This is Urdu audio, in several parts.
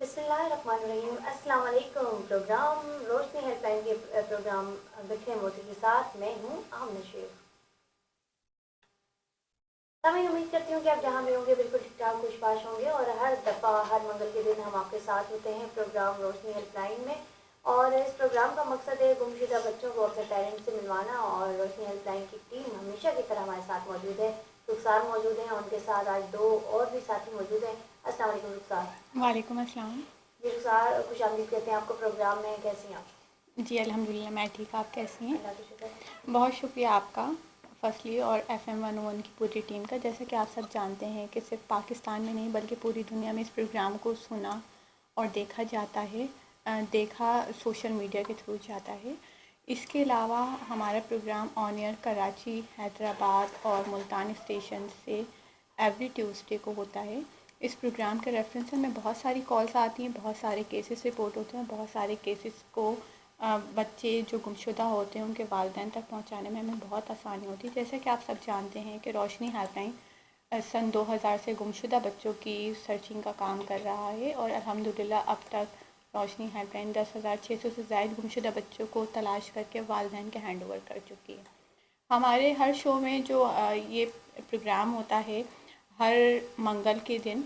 بسم اللہ الرحمن الرحیم. السلام علیکم. پروگرام روشنی ہیلپ لائن کے پروگرام بکھرے موتی کے ساتھ میں ہوں آمنہ شیخ. میں امید کرتی ہوں کہ آپ جہاں بھی ہوں گے بالکل ٹھیک ٹھاک خوش باش ہوں گے. اور ہر دفعہ ہر منگل کے دن ہم آپ کے ساتھ ہوتے ہیں پروگرام روشنی ہیلپ لائن میں. اور اس پروگرام کا مقصد ہے گمشدہ بچوں کو اپنے پیرنٹس سے ملوانا. اور روشنی ہیلپ لائن کی ٹیم ہمیشہ کی طرح ہمارے ساتھ موجود ہے. رخسار موجود ہیں، ان کے ساتھ آج دو اور بھی ساتھی موجود ہیں. السلام علیکم رخسار. وعلیکم السلام. جی رخسار، خوش آمدید کہتے ہیں آپ کو پروگرام میں. کیسی ہیں آپ؟ جی الحمدللہ میں ٹھیک. آپ کیسی ہیں؟ اللہ کا شکر. بہت شکریہ آپ کا فصلی اور FM 101 کی پوری ٹیم کا. جیسا کہ آپ سب جانتے ہیں کہ صرف پاکستان میں نہیں بلکہ پوری دنیا میں اس پروگرام کو سنا اور دیکھا جاتا ہے. دیکھا سوشل میڈیا کے تھرو جاتا ہے. اس کے علاوہ ہمارا پروگرام آن ایئر کراچی، حیدرآباد اور ملتان اسٹیشن سے ایوری ٹیوزڈے کو ہوتا ہے. اس پروگرام کے ریفرنس میں بہت ساری کالز آتی ہیں، بہت سارے کیسز رپورٹ ہوتے ہیں. بہت سارے کیسز کو بچے جو گمشدہ ہوتے ہیں ان کے والدین تک پہنچانے میں ہمیں بہت آسانی ہوتی ہے. جیسا کہ آپ سب جانتے ہیں کہ روشنی ہیلپ لائن سن 2000 سے گمشدہ بچوں کی سرچنگ کا کام کر رہا ہے. اور الحمدللہ اب تک روشنی ہیلپ لائن 10,600 سے زائد گمشدہ بچوں کو تلاش کر کے والدین کے ہینڈ اوور کر چکی ہے. ہمارے ہر شو میں جو یہ پروگرام ہوتا ہے ہر منگل کے دن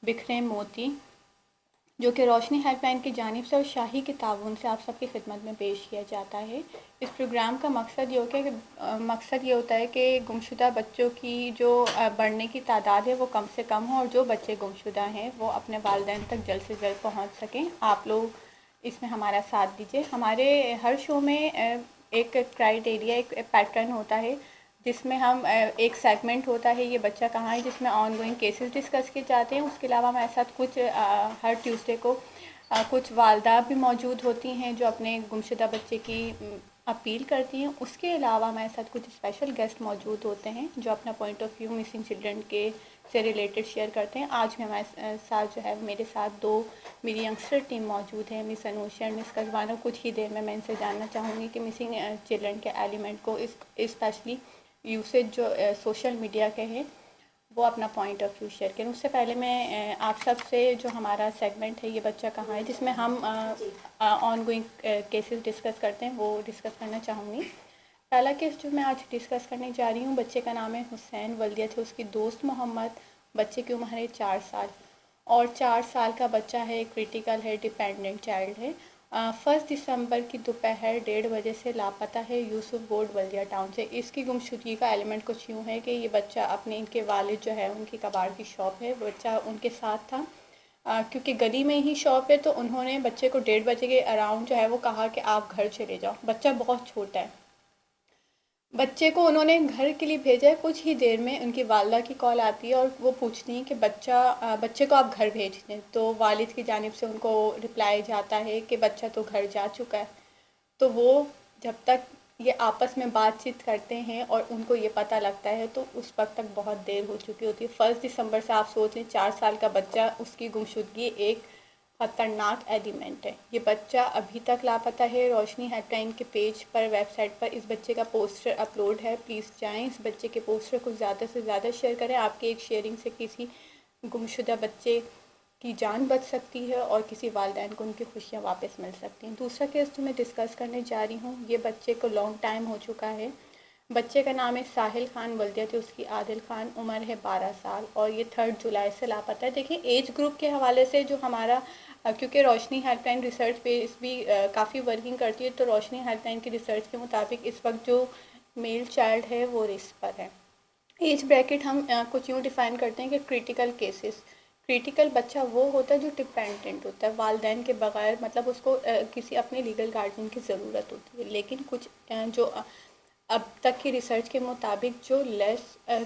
بکھرے موتی، جو کہ روشنی ہیلپ لائن کی جانب سے اور شاہی کے تعاون سے آپ سب کی خدمت میں پیش کیا جاتا ہے. اس پروگرام کا مقصد یہ ہوتا ہے کہ گمشدہ بچوں کی جو بڑھنے کی تعداد ہے وہ کم سے کم ہو، اور جو بچے گمشدہ ہیں وہ اپنے والدین تک جلد سے جلد پہنچ سکیں. آپ لوگ اس میں ہمارا ساتھ دیجیے. ہمارے ہر شو میں ایک کرائٹیریا، ایک پیٹرن ہوتا ہے جس میں ہم ایک سیگمنٹ ہوتا ہے یہ بچہ کہاں ہے، جس میں آن گوئنگ کیسز ڈسکس کیے جاتے ہیں. اس کے علاوہ ہمارے ساتھ کچھ ہر ٹیوزڈے کو کچھ والدہ بھی موجود ہوتی ہیں جو اپنے گمشدہ بچے کی اپیل کرتی ہیں. اس کے علاوہ ہمارے ساتھ کچھ اسپیشل گیسٹ موجود ہوتے ہیں جو اپنا point of view missing children کے سے ریلیٹڈ شیئر کرتے ہیں. آج بھی ہمارے ساتھ جو ہے میرے ساتھ دو میری ینگسٹر ٹیم موجود ہیں، مس انوشی اور مس قزبانو. کچھ ہی دیر میں ان سے جاننا چاہوں گی کہ مسنگ چلڈرن کے ایلیمنٹ کو اسپیشلی یوسیج جو سوشل میڈیا کے ہیں وہ اپنا پوائنٹ آف ویو شیئر کریں. اس سے پہلے میں آپ سب سے جو ہمارا سیگمنٹ ہے یہ بچہ کہاں ہے جس میں ہم آن گوئنگ کیسز ڈسکس کرتے ہیں وہ ڈسکس کرنا چاہوں گی. پہلا کیس جو میں آج ڈسکس کرنے جا رہی ہوں، بچے کا نام ہے حسین، والدیت ہے اس کی دوست محمد. بچے کی عمر ہے 4 سال اور 4 سال کا بچہ ہے، کرٹیکل ہے، ڈیپینڈنٹ چائلڈ ہے. 1 دسمبر کی دوپہر 1:30 بجے سے لاپتہ ہے یوسف بورڈ بلدیہ ٹاؤن سے. اس کی گمشدگی کا ایلیمنٹ کچھ یوں ہے کہ یہ بچہ اپنے ان کے والد جو ہے ان کی کباڑ کی شاپ ہے، بچہ ان کے ساتھ تھا. کیونکہ گلی میں ہی شاپ ہے تو انہوں نے بچے کو 1:30 بجے کے اراؤنڈ جو ہے وہ کہا کہ آپ گھر چلے جاؤ. بچہ بہت چھوٹا ہے. بچے کو انہوں نے گھر کے لیے بھیجا ہے. کچھ ہی دیر میں ان کی والدہ کی کال آتی ہے اور وہ پوچھتی ہیں کہ بچے کو آپ گھر بھیج دیں. تو والد کی جانب سے ان کو رپلائی جاتا ہے کہ بچہ تو گھر جا چکا ہے. تو وہ جب تک یہ آپس میں بات چیت کرتے ہیں اور ان کو یہ پتہ لگتا ہے تو اس وقت تک بہت دیر ہو چکی ہوتی ہے. 1 دسمبر سے آپ سوچ لیں 4 سال کا بچہ، اس کی گمشدگی ایک خطرناک ایلیمنٹ ہے. یہ بچہ ابھی تک لاپتہ ہے. روشنی ہیلپ لائن کے پیج پر، ویب سائٹ پر اس بچے کا پوسٹر اپلوڈ ہے. پلیز جائیں اس بچے کے پوسٹر کو زیادہ سے زیادہ شیئر کریں. آپ کی ایک شیئرنگ سے کسی گمشدہ بچے کی جان بچ سکتی ہے اور کسی والدین کو ان کی خوشیاں واپس مل سکتی ہیں. دوسرا کیس جو میں ڈسکس کرنے جا رہی ہوں یہ بچے کو لانگ ٹائم ہو چکا ہے. بچے کا نام ہے ساحل خان، والدیت اس کی عادل خان، عمر ہے 12 سال اور یہ 3 جولائی سے لاپتہ ہے. دیکھیں ایج گروپ کے حوالے سے جو ہمارا، کیونکہ روشنی ہیلپ لائن ریسرچ بیس بھی کافی ورکنگ کرتی ہے، تو روشنی ہیلپ لائن کی ریسرچ کے مطابق اس وقت جو میل چائلڈ ہے وہ رسک پر ہے. ایج بریکٹ ہم کچھ یوں ڈیفائن کرتے ہیں کہ کرٹیکل کیسز. کرٹیکل بچہ وہ ہوتا ہے جو ڈپینڈنٹ ہوتا ہے والدین کے بغیر، مطلب اس کو کسی اپنے لیگل گارڈین کی ضرورت ہوتی ہے. لیکن کچھ جو اب تک کی ریسرچ کے مطابق جو لیس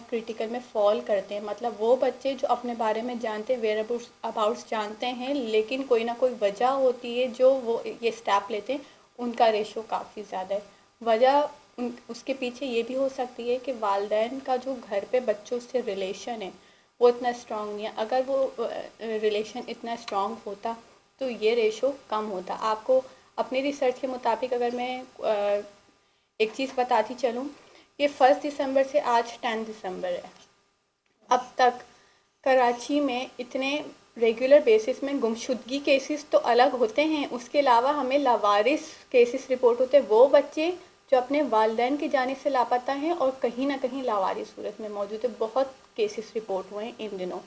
کرٹیکل میں فال کرتے ہیں، مطلب وہ بچے جو اپنے بارے میں جانتے ہیں، ویئر اباؤٹس جانتے ہیں، لیکن کوئی نہ کوئی وجہ ہوتی ہے جو وہ یہ اسٹیپ لیتے ہیں، ان کا ریشو کافی زیادہ ہے. وجہ اس کے پیچھے یہ بھی ہو سکتی ہے کہ والدین کا جو گھر پہ بچوں سے ریلیشن ہے وہ اتنا اسٹرانگ نہیں ہے. اگر وہ ریلیشن اتنا اسٹرانگ ہوتا تو یہ ریشو کم ہوتا. آپ کو اپنی ریسرچ کے مطابق اگر میں ایک چیز بتاتی چلوں کہ 1 دسمبر سے آج 10 دسمبر ہے، اب تک کراچی میں اتنے ریگولر بیسس میں گمشدگی کیسز تو الگ ہوتے ہیں، اس کے علاوہ ہمیں لاوارث کیسز رپورٹ ہوتے ہیں، وہ بچے جو اپنے والدین کی جانب سے لاپتہ ہیں اور کہیں نہ کہیں لاوارث صورت میں موجود ہے. بہت کیسز رپورٹ ہوئے ہیں ان دنوں.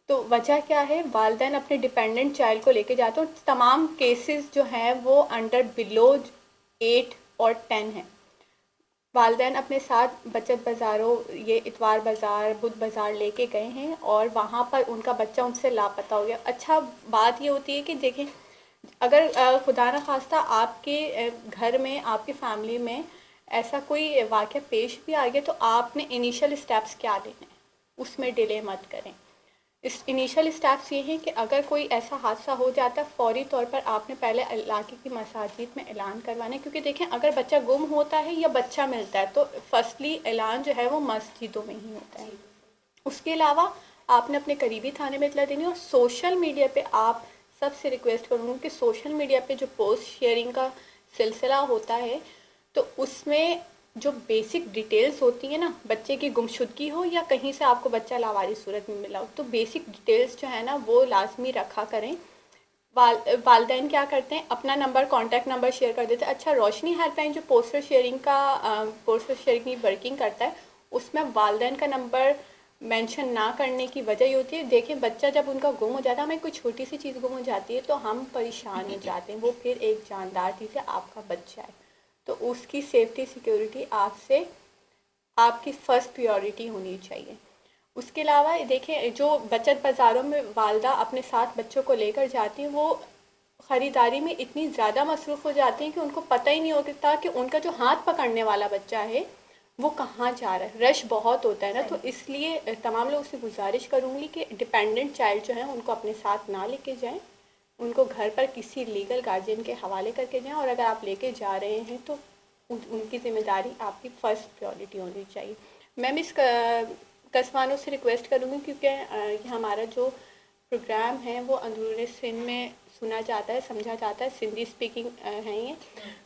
تو وجہ کیا ہے؟ والدین اپنے ڈپینڈنٹ چائلڈ کو لے کے جاتے ہیں. تمام کیسز جو ہیں وہ انڈر بلو 8 اور 10 ہیں. والدین اپنے ساتھ بچت بازاروں، یہ اتوار بازار، بدھ بازار لے کے گئے ہیں اور وہاں پر ان کا بچہ ان سے لاپتہ ہو گیا. اچھا بات یہ ہوتی ہے کہ دیکھیں، اگر خدا نخواستہ آپ کے گھر میں، آپ کی فیملی میں ایسا کوئی واقعہ پیش بھی آ گیا تو آپ نے انیشیل اسٹیپس کیا لینے ہیں، اس میں ڈیلے مت کریں. انیشیل اسٹیپس یہ ہیں کہ اگر کوئی ایسا حادثہ ہو جاتا ہے فوری طور پر آپ نے پہلے علاقے کی مساجد میں اعلان کروانا ہے، کیونکہ دیکھیں اگر بچہ گم ہوتا ہے یا بچہ ملتا ہے تو فرسٹلی اعلان جو ہے وہ مسجدوں میں ہی ہوتا ہے. اس کے علاوہ آپ نے اپنے قریبی تھانے میں اطلاع دینی ہے. اور سوشل میڈیا پہ آپ سب سے ریکویسٹ کروں گی کہ سوشل میڈیا پہ جو پوسٹ شیئرنگ کا سلسلہ ہوتا ہے تو اس میں جو بیسک ڈیٹیلز ہوتی ہیں نا، بچے کی گمشدگی ہو یا کہیں سے آپ کو بچہ لاوارث صورت میں ملا ہو، تو بیسک ڈیٹیلز جو ہے نا وہ لازمی رکھا کریں. والدین کیا کرتے ہیں؟ اپنا نمبر، کانٹیکٹ نمبر شیئر کر دیتے ہیں. اچھا، روشنی ہیلپ لائن جو پوسٹر شیئرنگ کی ورکنگ کرتا ہے، اس میں والدین کا نمبر مینشن نہ کرنے کی وجہ یہ ہوتی ہے، دیکھیں بچہ جب ان کا گم ہو جاتا ہے، ہمیں کوئی چھوٹی سی چیز گم ہو جاتی ہے تو ہم پریشان ہو جاتے ہیں. وہ پھر ایک جاندار چیز ہے، آپ کا بچہ ہے، تو اس کی سیفٹی سیکیورٹی آپ کی فرسٹ پریورٹی ہونی چاہیے. اس کے علاوہ دیکھیں، جو بچت بازاروں میں والدہ اپنے ساتھ بچوں کو لے کر جاتی ہیں، وہ خریداری میں اتنی زیادہ مصروف ہو جاتی ہیں کہ ان کو پتہ ہی نہیں ہوتا کہ ان کا جو ہاتھ پکڑنے والا بچہ ہے وہ کہاں جا رہا ہے. رش بہت ہوتا ہے نا، تو اس لیے تمام لوگوں سے گزارش کروں گی کہ ڈپینڈنٹ چائلڈ جو ہیں ان کو اپنے ساتھ نہ لے کے جائیں، ان کو گھر پر کسی لیگل گارجین کے حوالے کر کے جائیں. اور اگر آپ لے کے جا رہے ہیں تو ان کی ذمہ داری آپ کی فرسٹ پریورٹی ہونی چاہیے. میم اس کسمانوں سے ریکویسٹ کروں گی کیونکہ ہمارا جو پروگرام ہے وہ اندرون سندھ میں سنا جاتا ہے، سمجھا جاتا ہے، سندھی اسپیکنگ ہیں یہ،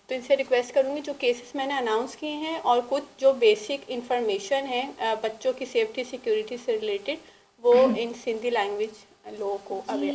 تو ان سے ریکویسٹ کروں گی جو کیسز میں نے اناؤنس کیے ہیں اور کچھ جو بیسک انفارمیشن ہے بچوں کی سیفٹی سیکیورٹی سے ریلیٹڈ، وہ ان سندھی لینگویج لوگوں کو اویئر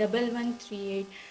1138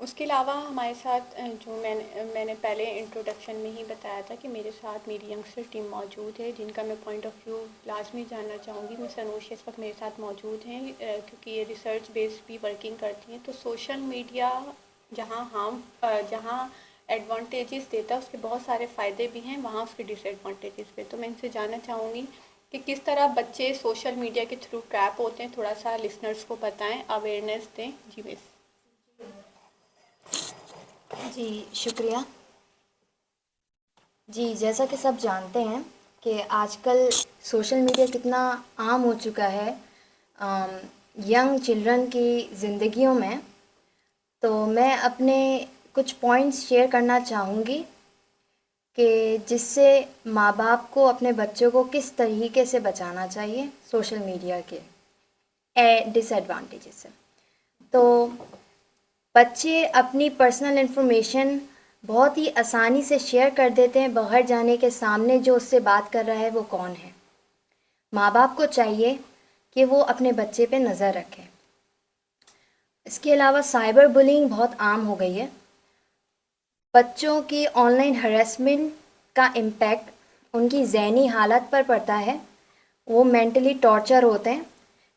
اس کے علاوہ ہمارے ساتھ جو میں نے پہلے انٹروڈکشن میں ہی بتایا تھا کہ میرے ساتھ میری ینگسٹر ٹیم موجود ہے، جن کا میں پوائنٹ آف ویو لازمی جاننا چاہوں گی۔ مس انوشا اس وقت میرے ساتھ موجود ہیں کیونکہ یہ ریسرچ بیس بھی ورکنگ کرتی ہیں۔ تو سوشل میڈیا جہاں ایڈوانٹیجز دیتا ہے اس کے بہت سارے فائدے بھی ہیں، وہاں اس کے ڈس ایڈوانٹیجز بھی۔ تو میں ان سے جاننا چاہوں گی کہ کس طرح بچے سوشل میڈیا کے تھرو ٹریپ ہوتے ہیں، تھوڑا سا لسنرز کو بتائیں، اویئرنیس دیں۔ جی مس۔ جی شکریہ۔ جی جیسا کہ سب جانتے ہیں کہ آج کل سوشل میڈیا کتنا عام ہو چکا ہے ینگ چلڈرن کی زندگیوں میں، تو میں اپنے کچھ پوائنٹس شیئر کرنا چاہوں گی کہ جس سے ماں باپ کو اپنے بچوں کو کس طریقے سے بچانا چاہیے سوشل میڈیا کے ڈس ایڈوانٹیجز سے۔ تو بچے اپنی پرسنل انفارمیشن بہت ہی آسانی سے شیئر کر دیتے ہیں باہر جانے کے سامنے جو اس سے بات کر رہا ہے وہ کون ہے۔ ماں باپ کو چاہیے کہ وہ اپنے بچے پہ نظر رکھیں۔ اس کے علاوہ سائبر بلینگ بہت عام ہو گئی ہے۔ بچوں کی آن لائن ہراسمنٹ کا امپیکٹ ان کی ذہنی حالت پر پڑتا ہے، وہ مینٹلی ٹارچر ہوتے ہیں،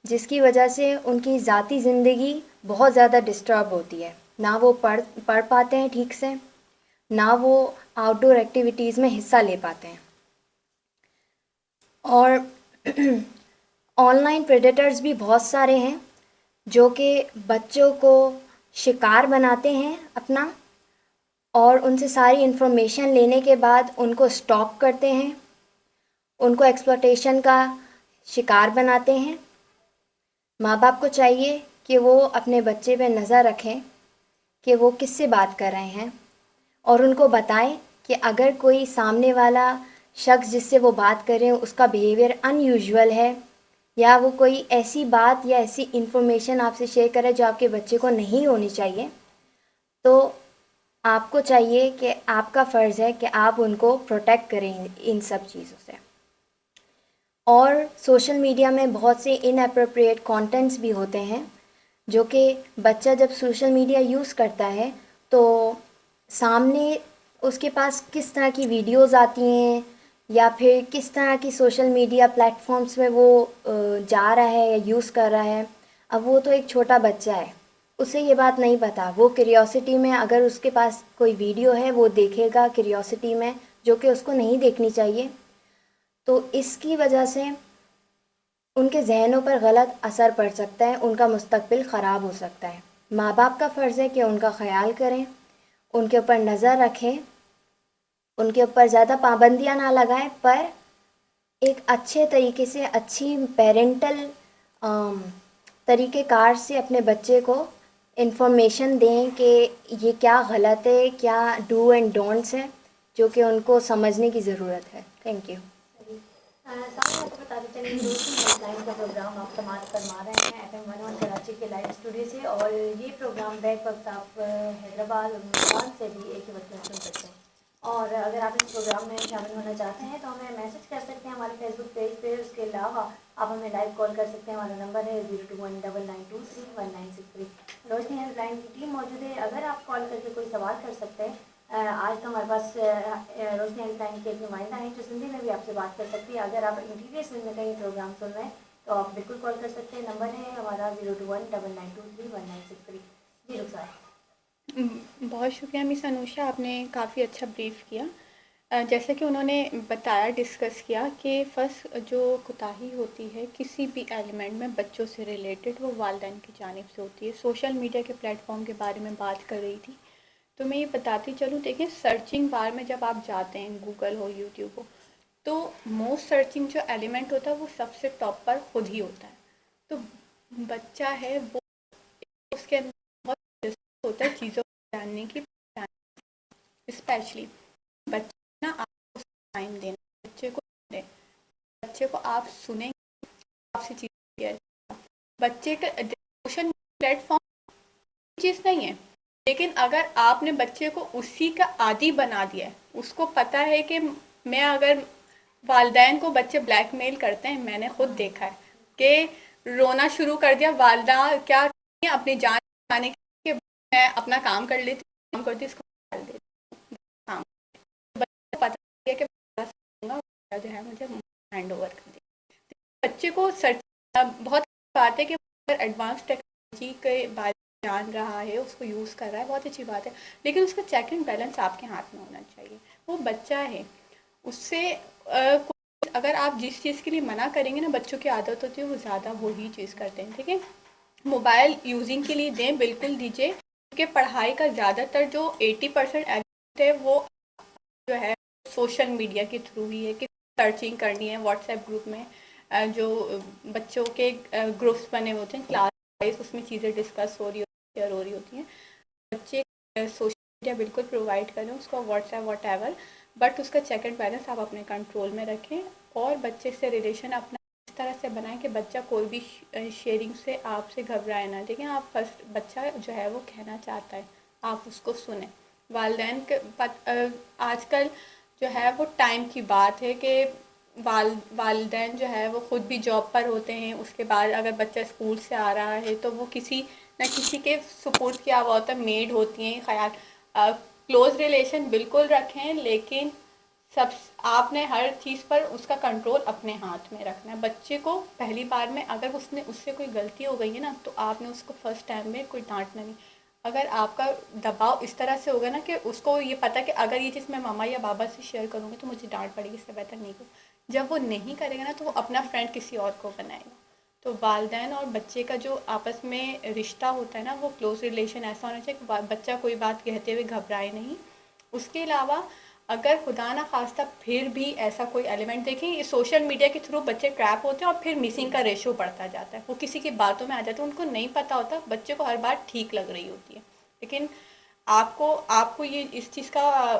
جس کی وجہ سے ان کی ذاتی زندگی بہت زیادہ ڈسٹرب ہوتی ہے۔ نہ وہ پڑھ پاتے ہیں ٹھیک سے، نہ وہ آؤٹ ڈور ایکٹیویٹیز میں حصہ لے پاتے ہیں۔ اور آن لائن پریڈیٹرز بھی بہت سارے ہیں جو کہ بچوں کو شکار بناتے ہیں اپنا، اور ان سے ساری انفارمیشن لینے کے بعد ان کو اسٹاک کرتے ہیں، ان کو ایکسپلوٹیشن کا شکار بناتے ہیں۔ ماں باپ کو چاہیے کہ وہ اپنے بچے پہ نظر رکھیں کہ وہ کس سے بات کر رہے ہیں، اور ان کو بتائیں کہ اگر کوئی سامنے والا شخص جس سے وہ بات کر رہے ہیں اس کا بیہیویئر ان یوزول ہے، یا وہ کوئی ایسی بات یا ایسی انفارمیشن آپ سے شیئر کرے جو آپ کے بچے کو نہیں ہونی چاہیے، تو آپ کو چاہیے کہ آپ کا فرض ہے کہ آپ ان کو پروٹیکٹ کریں ان سب چیزوں سے۔ اور سوشل میڈیا میں بہت سے ان اپروپریٹ کانٹینٹس بھی ہوتے ہیں جو کہ بچہ جب سوشل میڈیا یوز کرتا ہے تو سامنے اس کے پاس کس طرح کی ویڈیوز آتی ہیں یا پھر کس طرح کی سوشل میڈیا پلیٹ فارمز میں وہ جا رہا ہے یا یوز کر رہا ہے۔ اب وہ تو ایک چھوٹا بچہ ہے، اسے یہ بات نہیں پتہ، وہ کیوریوسٹی میں اگر اس کے پاس کوئی ویڈیو ہے وہ دیکھے گا کیوریوسٹی میں، جو کہ اس کو نہیں دیکھنی چاہیے۔ تو اس کی وجہ سے ان کے ذہنوں پر غلط اثر پڑ سکتا ہے، ان کا مستقبل خراب ہو سکتا ہے۔ ماں باپ کا فرض ہے کہ ان کا خیال کریں، ان کے اوپر نظر رکھیں، ان کے اوپر زیادہ پابندیاں نہ لگائیں، پر ایک اچھے طریقے سے اچھی پیرنٹل طریقہ کار سے اپنے بچے کو انفارمیشن دیں کہ یہ کیا غلط ہے، کیا ڈو اینڈ ڈونٹس ہیں، جو کہ ان کو سمجھنے کی ضرورت ہے۔ Thank you. سامنے آپ کو بتاتے چلیے روشنی ہیلپ لائن کا پروگرام آپ سماعت فرما رہے ہیں FM 1 کراچی کے لائیو اسٹوڈیو سے، اور یہ پروگرام بیک وقت آپ حیدرآباد اور ملتان سے بھی ایک ہی وقت میں سن سکتے ہیں۔ اور اگر آپ اس پروگرام میں شامل ہونا چاہتے ہیں تو ہمیں میسج کر سکتے ہیں ہمارے فیس بک پیج پہ۔ اس کے علاوہ آپ ہمیں لائیو کال کر سکتے ہیں، ہمارا نمبر ہے 0219923193۔ روشنی ہیلپ لائن کی ٹیم موجود ہے، اگر آپ کال کر کے کوئی سوال کر سکتے ہیں۔ آج تو ہمارے پاس روشنی ہیلپ لائن کے ایک نمائندہ ہیں جو سندھی میں بھی آپ سے بات کر سکتی ہے۔ اگر آپ انٹیریئر سندھ میں کہیں پروگرام سن رہے ہیں تو آپ بالکل کال کر سکتے ہیں، نمبر ہے ہمارا 0219923193۔ جی رخسار۔ بہت شکریہ مس انوشا، آپ نے کافی اچھا بریف کیا۔ جیسا کہ انہوں نے بتایا، ڈسکس کیا کہ فرسٹ جو کوتاہی ہوتی ہے کسی بھی ایلیمنٹ میں بچوں سے ریلیٹڈ، وہ والدین کی جانب سے ہوتی ہے۔ سوشل میڈیا کے پلیٹ فارم کے بارے میں بات کر رہی تھی تو میں یہ بتاتی چلوں، دیکھیں سرچنگ بار میں جب آپ جاتے ہیں، گوگل ہو یوٹیوب ہو، تو موسٹ سرچنگ جو ایلیمنٹ ہوتا ہے وہ سب سے ٹاپ پر خود ہی ہوتا ہے۔ تو بچہ ہے وہ اس کے اندر بہت ہوتا ہے چیزوں کو جاننے کی، اسپیشلی بچے نا آپ کو ٹائم دینا، بچے کو آپ سنیں، آپ سے چیز بچے کا سوشل پلیٹ فارم چیز نہیں ہے، لیکن اگر آپ نے بچے کو اسی کا عادی بنا دیا ہے، اس کو پتہ ہے کہ میں اگر والدین کو بچے بلیک میل کرتے ہیں، میں نے خود دیکھا ہے کہ رونا شروع کر دیا، والدہ کیا اپنی جان بچانے کے میں اپنا کام کر لیتی ہوں، کام کرتی اس کو ڈال دیتی ہوں کام، بچے کو پتہ ہے کہ جو ہے مجھے ہینڈ اوور کر دیا. بچے کو بہت بات ہے کہ اگر ایڈوانس ٹیکنالوجی کے بارے میں جان رہا ہے، اس کو یوز کر رہا ہے، بہت اچھی بات ہے، لیکن اس کا چیک اینڈ بیلنس آپ کے ہاتھ میں ہونا چاہیے. وہ بچہ ہے، اس سے اگر آپ جس چیز کے لیے منع کریں گے نا، بچوں کی عادت ہوتی ہے وہ زیادہ وہی چیز کرتے ہیں. ٹھیک ہے، موبائل یوزنگ کے لیے دیں، بالکل دیجیے، کیونکہ پڑھائی کا زیادہ تر جو 80% ایکٹ ہے وہ جو ہے سوشل میڈیا کے تھرو ہی ہے. کہ سرچنگ کرنی ہے واٹس ایپ گروپ میں، جو بچوں کے گروپس بنے ہوتے ہیں کلاس وائز، اس میں چیزیں ڈسکس ہو رہی ہوتی ہیں، شیئر ہو رہی ہوتی ہیں. بچے سوشل میڈیا بالکل پرووائڈ کریں اس کو، WhatsApp whatever, but اس کا چیک اینڈ بیلنس آپ اپنے کنٹرول میں رکھیں، اور بچے سے ریلیشن اپنا اس طرح سے بنائیں کہ بچہ کوئی بھی شیئرنگ سے آپ سے گھبرائے نہ. دیکھیں، آپ فرسٹ بچہ جو ہے وہ کہنا چاہتا ہے، آپ اس کو سنیں. والدین کے آج کل جو ہے وہ ٹائم کی بات ہے کہ والدین جو ہے وہ خود بھی جاب پر ہوتے ہیں، اس کے بعد اگر بچہ اسکول سے آ رہا ہے تو وہ کسی نہ کسی کے سپورٹ کیا ہوا ہوتا ہے، میڈ ہوتی ہیں. خیال کلوز ریلیشن بالکل رکھیں، لیکن آپ نے ہر چیز پر اس کا کنٹرول اپنے ہاتھ میں رکھنا ہے. بچے کو پہلی بار میں اگر اس سے کوئی غلطی ہو گئی ہے نا، تو آپ نے اس کو فرسٹ ٹائم میں کوئی ڈانٹنا نہیں. اگر آپ کا دباؤ اس طرح سے ہوگا نا کہ اس کو یہ پتہ کہ اگر یہ چیز میں ماما یا بابا سے شیئر کروں گی تو مجھے ڈانٹ پڑے گی، اس سے بہتر نہیں کروں. جب وہ نہیں کرے گا نا تو وہ اپنا فرینڈ کسی اور کو بنائے گا. تو والدین اور بچے کا جو آپس میں رشتہ ہوتا ہے نا، وہ کلوز ریلیشن ایسا ہونا چاہیے کہ بچہ کوئی بات کہتے ہوئے گھبرائے نہیں. اس کے علاوہ اگر خدا نہ خواستہ پھر بھی ایسا کوئی ایلیمنٹ، دیکھیں سوشل میڈیا کے تھرو بچے ٹریپ ہوتے ہیں اور پھر مسنگ کا ریشو بڑھتا جاتا ہے. وہ کسی کی باتوں میں آ جاتے ہیں، ان کو نہیں پتہ ہوتا، بچے کو ہر بات ٹھیک لگ رہی ہوتی ہے. لیکن آپ کو یہ اس چیز کا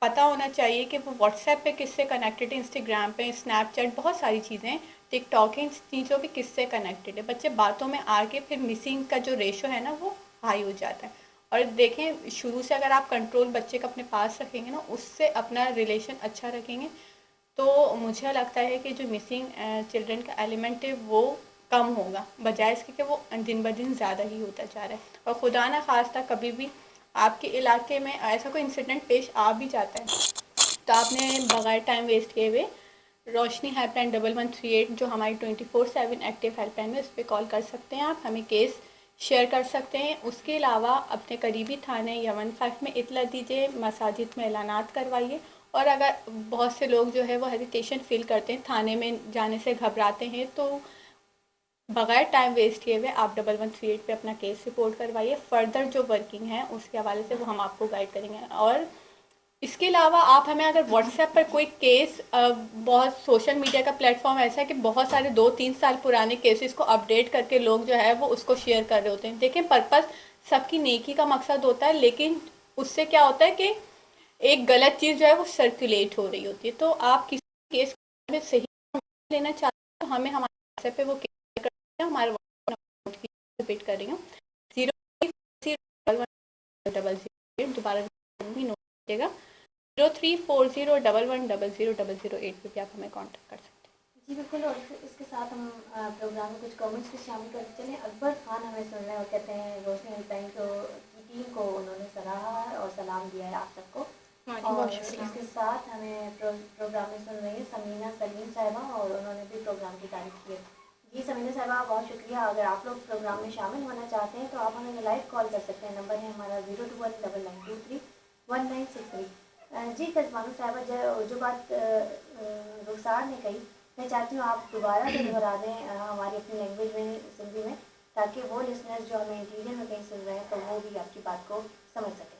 پتہ ہونا چاہیے کہ وہ واٹس ایپ پہ کس سے کنیکٹڈ ہے، انسٹاگرام پہ، اسنیپ چیٹ، بہت ساری چیزیں، ٹک ٹاک، ان چیزوں پہ کس سے کنیکٹڈ ہے. بچے باتوں میں آ کے پھر مسنگ کا جو ریشو ہے نا وہ ہائی ہو جاتا ہے. اور دیکھیں شروع سے اگر آپ کنٹرول بچے کا اپنے پاس رکھیں گے نا، اس سے اپنا ریلیشن اچھا رکھیں گے، تو مجھے لگتا ہے کہ جو مسنگ چلڈرن کا ایلیمنٹ ہے وہ کم ہوگا، بجائے اس کے کہ وہ دن بدن زیادہ ہی ہوتا جا رہا ہے. اور خدا نہ خواستہ کبھی بھی آپ کے علاقے میں ایسا کوئی انسیڈنٹ پیش آ بھی جاتا ہے تو آپ نے بغیر ٹائم ویسٹ کیے ہوئے روشنی ہیلپ لائن 1138 جو ہماری 24/7 ایکٹیو ہیلپ لائن ہے، اس پہ کال کر سکتے ہیں. آپ ہمیں کیس شیئر کر سکتے ہیں. اس کے علاوہ اپنے قریبی تھانے یا 15 میں اطلاع دیجیے، مساجد میں اعلانات کروائیے. اور اگر بہت سے لوگ جو ہے وہ ہیزیٹیشن فیل کرتے ہیں، تھانے میں جانے سے گھبراتے ہیں، تو بغیر ٹائم ویسٹ کیے ہوئے آپ 1138 پہ اپنا کیس رپورٹ کروائیے. فردر جو ورکنگ ہے اس کے حوالے سے وہ ہم آپ کو گائیڈ کریں گے. اور اس کے علاوہ آپ ہمیں اگر واٹس ایپ پر کوئی کیس، بہت سوشل میڈیا کا پلیٹ فارم ایسا ہے کہ بہت سارے 2-3 سال پرانے کیسز کو اپڈیٹ کر کے لوگ جو ہے وہ اس کو شیئر کر رہے ہوتے ہیں. دیکھیں پرپس سب کی نیکی کا مقصد ہوتا ہے، لیکن اس سے کیا ہوتا ہے کہ ایک غلط چیز جو ہے وہ سرکولیٹ ہو رہی ہوتی ہے. تو آپ کسی کیس میں صحیح لینا چاہتے ہیں تو ہمیں ہمارے واٹس ایپ پہ وہ کیس کر ہیں. ہمارے ریپیٹ کر رہی ہوں 0340100 دوبارہ بھی نوٹ کیجیے گا 03401100008 پہ بھی آپ ہمیں کانٹیکٹ کر سکتے ہیں. جی بالکل. اور اس کے ساتھ ہم پروگرام میں کچھ کامنٹس بھی شامل کرتے چلیں. اکبر خان ہمیں سن رہے ہیں اور کہتے ہیں روشنی ہیلپ لائن کی ٹیم کو انہوں نے سراہا ہے اور سلام دیا ہے آپ سب کو. اور اس کے ساتھ ہمیں پروگرام میں سن رہی ہیں سمینہ سلیم صاحبہ اور انہوں نے بھی پروگرام کی تعریف کی ہے. جی سمینہ صاحبہ بہت شکریہ. اگر آپ لوگ پروگرام میں شامل ہونا چاہتے ہیں تو آپ ہمیں لائیو کال کر سکتے ہیں. نمبر ہے ہمارا 02199231963. جی کسمانو صاحبہ جو بات رخسار نے کہی، میں چاہتی ہوں آپ دوبارہ سے دہرا دیں ہماری اپنی لینگویج میں، سندھی میں، تاکہ وہ لسنرز جو ہمیں انٹیریئر میں کہیں سن رہے ہیں تو وہ بھی آپ کی بات کو سمجھ سکیں.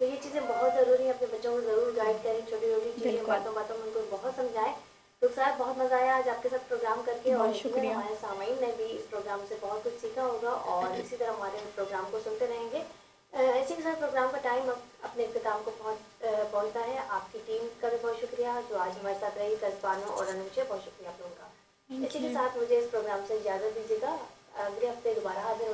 تو یہ چیزیں بہت ضروری ہیں، اپنے بچوں کو ضرور گائڈ کریں، چھوٹی چھوٹی چیزیں بالکل۔ باتوں باتوں میں ان کو بہت سمجھائیں۔ تو صاحب بہت مزہ آیا آج آپ کے ساتھ پروگرام کر کے، اور بہت یقیناً شکریہ۔ ہمارے سامعین نے بھی اس پروگرام سے بہت کچھ سیکھا ہوگا، اور اسی طرح ہمارے پروگرام کو سنتے رہیں گے۔ اسی کے ساتھ پروگرام کا ٹائم اب اپنے اختتام کو پہنچتا ہے۔ آپ کی ٹیم کا بھی بہت شکریہ جو آج ہمارے ساتھ رہی، قصبانو اور انوشے، بہت شکریہ آپ لوگوں کا۔ اسی کے ساتھ مجھے اس پروگرام سے اجازت دیجیے گا، اگلے ہفتے دوبارہ حاضر